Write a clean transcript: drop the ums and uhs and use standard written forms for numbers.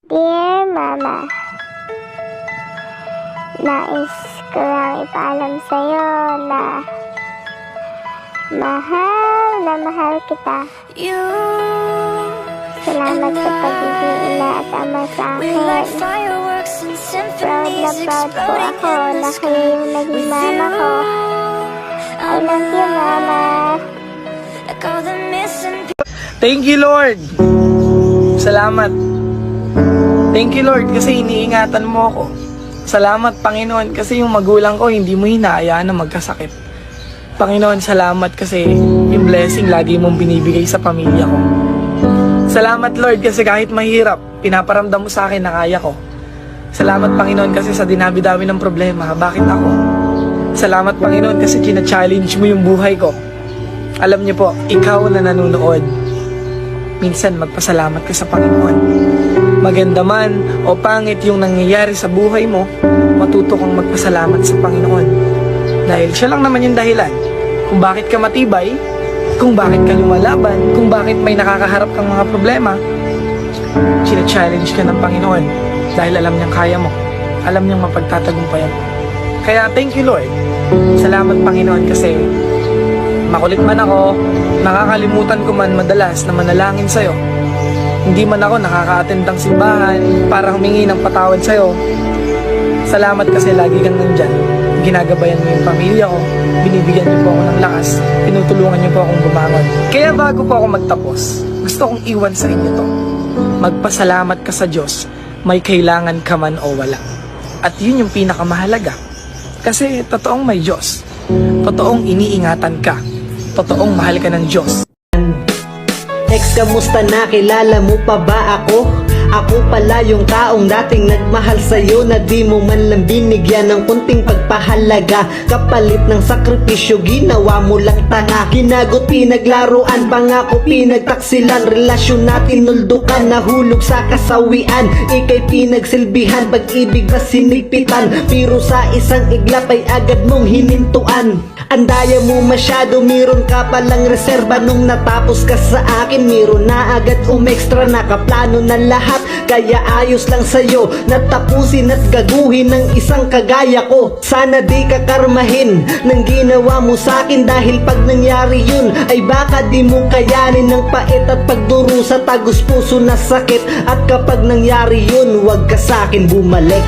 Dear Mama, nais ko lang ipaalam sa'yo na mahal kita. Salamat sa pagiging ina at ama sa akin. Proud na proud po ako na kayo yung naging mama ko. I love you, Mama. Thank you, Lord. Salamat. Thank you, Lord, kasi iniingatan mo ako. Salamat, Panginoon, kasi yung magulang ko hindi mo hinahayaan na magkasakit. Panginoon, salamat kasi yung blessing lagi mong binibigay sa pamilya ko. Salamat, Lord, kasi kahit mahirap, pinaparamdam mo sa akin na kaya ko. Salamat, Panginoon, kasi sa dinabi-dami ng problema, bakit ako? Salamat, Panginoon, kasi china-challenge mo yung buhay ko. Alam niyo po, ikaw na nanonood, minsan magpasalamat ka sa Panginoon. Maganda man o pangit yung nangyayari sa buhay mo, matuto kang magpasalamat sa Panginoon. Dahil siya lang naman yung dahilan kung bakit ka matibay, kung bakit ka lumalaban, kung bakit may nakakaharap kang mga problema. China-challenge ka ng Panginoon dahil alam niyang kaya mo, alam niyang mapagtatagumpayan. Kaya thank you, Lord. Salamat, Panginoon, kasi makulit man ako, nakakalimutan ko man madalas na manalangin sa'yo. Hindi man ako nakaka-attend ng simbahan para humingi ng patawad sa'yo. Salamat kasi lagi kang nandyan. Ginagabayan mo yung pamilya ko, binibigyan niyo po ako ng lakas, tinutulungan niyo po akong bumangon. Kaya bago po ako magtapos, gusto kong iwan sa inyo to. Magpasalamat ka sa Diyos, may kailangan ka man o wala. At yun yung pinakamahalaga. Kasi totoong may Diyos, totoong iniingatan ka, totoong mahal ka ng Diyos. Ex, kamusta na? Kilala mo pa ba ako? Ako pala yung taong dating nagmahal sa'yo, na di mo man lang binigyan ng kunting pagpahalaga. Kapalit ng sakripisyo, ginawa mo lang tanga. Ginagot, pinaglaruan, pangako, pinagtaksilan. Relasyon natin nuldukan, nahulog sa kasawian. Ika'y pinagsilbihan, pag-ibig na sinigpitan. Pero sa isang iglap ay agad mong hinintuan. Andaya mo masyado, meron ka palang reserba. Nung natapos ka sa akin, meron na agad umextra. Nakaplano na lahat, kaya ayos lang sa'yo natapusin at gaguhin ng isang kagaya ko. Sana di ka karmahin ng ginawa mo sa'kin, dahil pag nangyari yun ay baka di mo kayanin ng pait at pagdurusa, tagos puso na sakit. At kapag nangyari yun, huwag ka sa'kin bumalik.